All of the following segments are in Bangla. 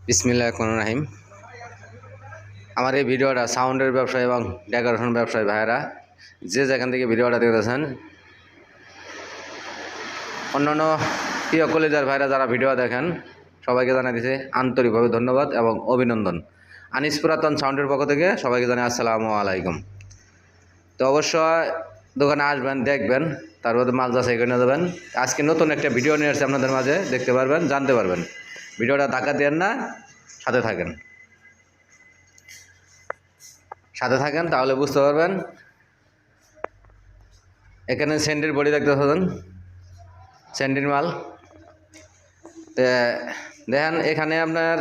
বিসমিল্লাহির রহমানির রহিম। আমার এই ভিডিওটা সাউন্ডের ব্যবসায় এবং ডেকোরেশন ব্যবসায় ভাইয়েরা যে যেখান থেকে ভিডিওটা দেখতেছেন, অন্যান্য প্রিয় কলিজার ভাইরা যারা ভিডিও দেখেন সবাইকে জানাই দিছে আন্তরিকভাবে ধন্যবাদ এবং অভিনন্দন। আনিস পুরাতন সাউন্ডের পক্ষ থেকে সবাইকে জানাই আসসালামু আলাইকুম। তো অবশ্যই দোকানে আসবেন, দেখবেন, তারপরে মাল যাচাই করে নিয়ে যাবেন। আজকে নতুন একটা ভিডিও নিয়ে আসছে আপনাদের মাঝে, দেখতে পারবেন, জানতে পারবেন। ভিডিওটা ধাক্কা দেন না, সাথে থাকেন তাহলে বুঝতে পারবেন। এখানে স্যান্ডির বডি দেখতে পাচ্ছেন, স্যান্ডির মাল। দেখেন এখানে আপনার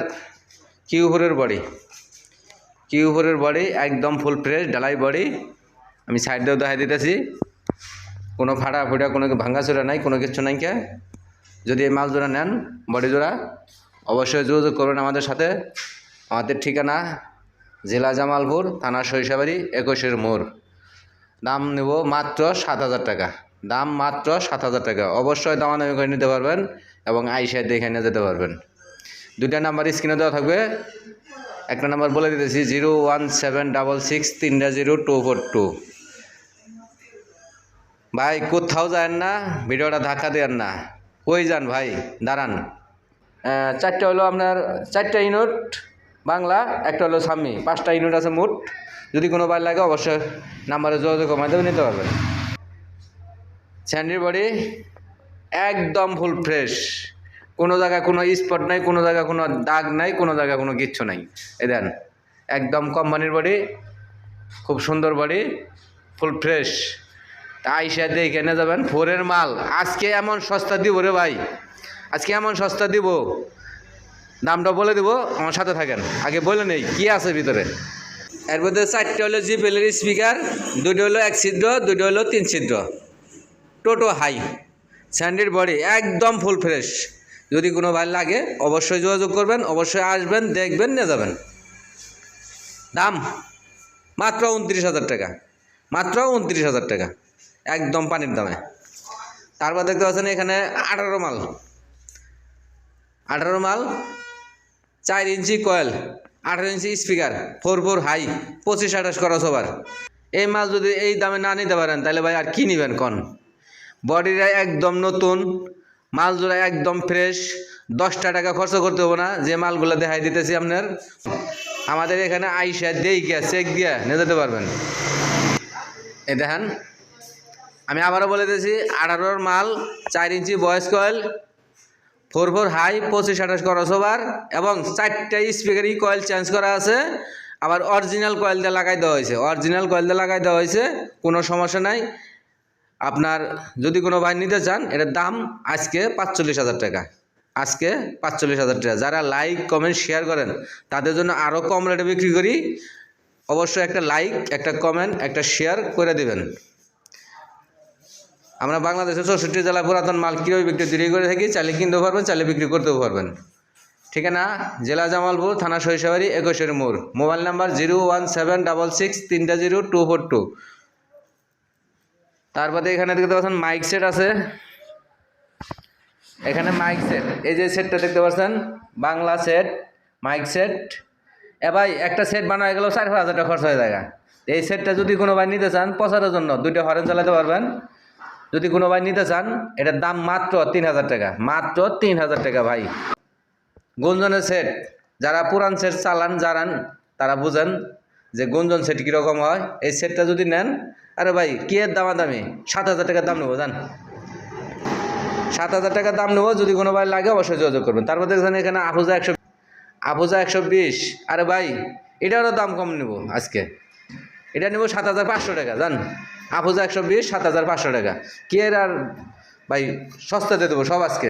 কিউফোরের বডি একদম ফুল ফ্রেশ ঢালাই বডি। আমি সাইড দিয়েও দেখাই দিতেছি, কোনো ফাটা ফুটা কোনো ভাঙ্গাচোরা নাই, কোনো কিছু নাই। যদি এই মাল জোড়া নেন, বডি জোড়া, অবশ্যই যোগাযোগ করবেন আমাদের সাথে। আমাদের ঠিকানা জেলা জামালপুর, থানা সরিষাবাড়ি, 21 মোড়। দাম নেব মাত্র 7,000 টাকা। দাম মাত্র 7,000 টাকা। অবশ্যই দামাদামি করে নিতে পারবেন এবং আইসা দেখে নিয়ে যেতে পারবেন। দুইটা নাম্বার স্ক্রিনে দেওয়া থাকবে। একটা নাম্বার বলে দিতেছি 01766300242। ভাই কোথাও যান না, ভিডিওটা ধাক্কা দেন না। কই যান ভাই, দাঁড়ান। 4টা হলো আপনার 4টা ইউনিট বাংলা, একটা হলো সামি, 5টা ইউনিট আছে মোট। যদি কোনো বার লাগে অবশ্যই নাম্বারে যোগাযোগ মাধ্যমে নিতে পারবেন। স্যান্ডির বডি একদম ফুল ফ্রেশ, কোনো জায়গায় কোনো স্পট নাই, কোনো জায়গায় কোনো দাগ নাই, কোনো জায়গায় কোনো কিচ্ছু নাই। এই দেন, একদম কোম্পানির বডি, খুব সুন্দর বডি, ফুল ফ্রেশ। আইসা দেখে নিয়ে যাবেন। ফোরের মাল আজকে এমন সস্তা দিব রে ভাই, আজকে এমন সস্তা দিব, দামটা বলে দিব। আমার সাথে থাকেন, আগে বলে নেই কি আছে ভিতরে। এর মধ্যে 4টা হলো জিপেলের স্পিকার, 2টা হলো 1 ছিদ্র, 2টা হলো 3 ছিদ্র, টোটো হাই। স্যান্ডির বডি একদম ফুল ফ্রেশ। যদি কোনো ভাই লাগে অবশ্যই যোগাযোগ করবেন, অবশ্যই আসবেন, দেখবেন, নিয়ে যাবেন। দাম মাত্র 29,000 টাকা, মাত্র 29,000 টাকা, একদম পানির দামে। তারপর দেখতে পাচ্ছেন এখানে 18 মাল 4 ইঞ্চি কয়েল, 18 ইঞ্চি স্পিকার, 4 হাই, 25-28 করা সবার। এই মাল যদি এই দামে না নিতে পারেন তাহলে ভাই আর কি নেবেন কন। বডিটা একদম নতুন, মাল জোড়া একদম ফ্রেশ, 10টা টাকা খরচ করতে হবে না। যে মালগুলো দেখাই দিতেছি আপনার, আমাদের এখানে আইসা দেইয়া চেক দিয়া নিয়ে যেতে পারবেন। এই দেখেন, আমি আবারও বলে দিয়েছি, 18 মাল, 4 ইঞ্চি ভয়েস কয়েল, 4 হাই, 25-28 খরচ ওভার, এবং 4টা স্পিকারই কয়েল চেঞ্জ করা আছে। আবার অরিজিনাল কয়েল দিয়ে লাগাই দেওয়া হয়েছে, কোনো সমস্যা নাই। আপনার যদি কোনো ভাই নিতে চান, এটার দাম আজকে 45,000 টাকা, আজকে 45,000 টাকা। যারা লাইক কমেন্ট শেয়ার করেন তাদের জন্য আরও কম রেটে বিক্রি করি। অবশ্যই একটা লাইক, একটা কমেন্ট, একটা শেয়ার করে দিবেন। আমরা বাংলাদেশের 64 জেলা পুরাতন মাল কীভাবে বিক্রি করে থাকি, চাইলে কিনতেও পারবেন, চাইলে বিক্রি করতেও পারবেন। ঠিকানা জেলা জামালপুর, থানা সরিষাবাড়ি, 21 মোড়। Mobile number 01766300242। তারপরে এখানে দেখতে পাচ্ছেন মাইক সেট আছে। এখানে মাইক সেট, এই যে সেটটা দেখতে পাচ্ছেন, বাংলা সেট, মাইক সেট। ভাই একটা সেট বানায় গেলেও 4,000 টাকা খরচ হয়ে যায়। এই সেটটা যদি কোনো ভাই নিতে চান প্রচারের জন্য, 2টা হরেন চালাতে পারবেন। যদি কোনো ভাই নিতে চান, এটার দাম মাত্র 3,000 টাকা, মাত্র 3,000 টাকা ভাই। গুঞ্জনের সেট, যারা পুরান সেট চালান জানান তারা বুঝেন যে গুঞ্জন সেট কীরকম হয়। এই সেটটা যদি নেন, আরে ভাই কি এর দামাদামি, 7,000 টাকার দাম নেবো, জান, 7,000 টাকার দাম নেবো। যদি কোনো ভাই লাগে অবশ্যই যোগাযোগ করবেন। তারপর দেখছেন এখানে আফুজা 120। আরে ভাই এটারও দাম কম নেব আজকে, এটা নেব 7,500 টাকা, জান। আফুজা 120, 7,500 টাকা। কি এর আর ভাই সস্তাতে দেবো সব আজকে।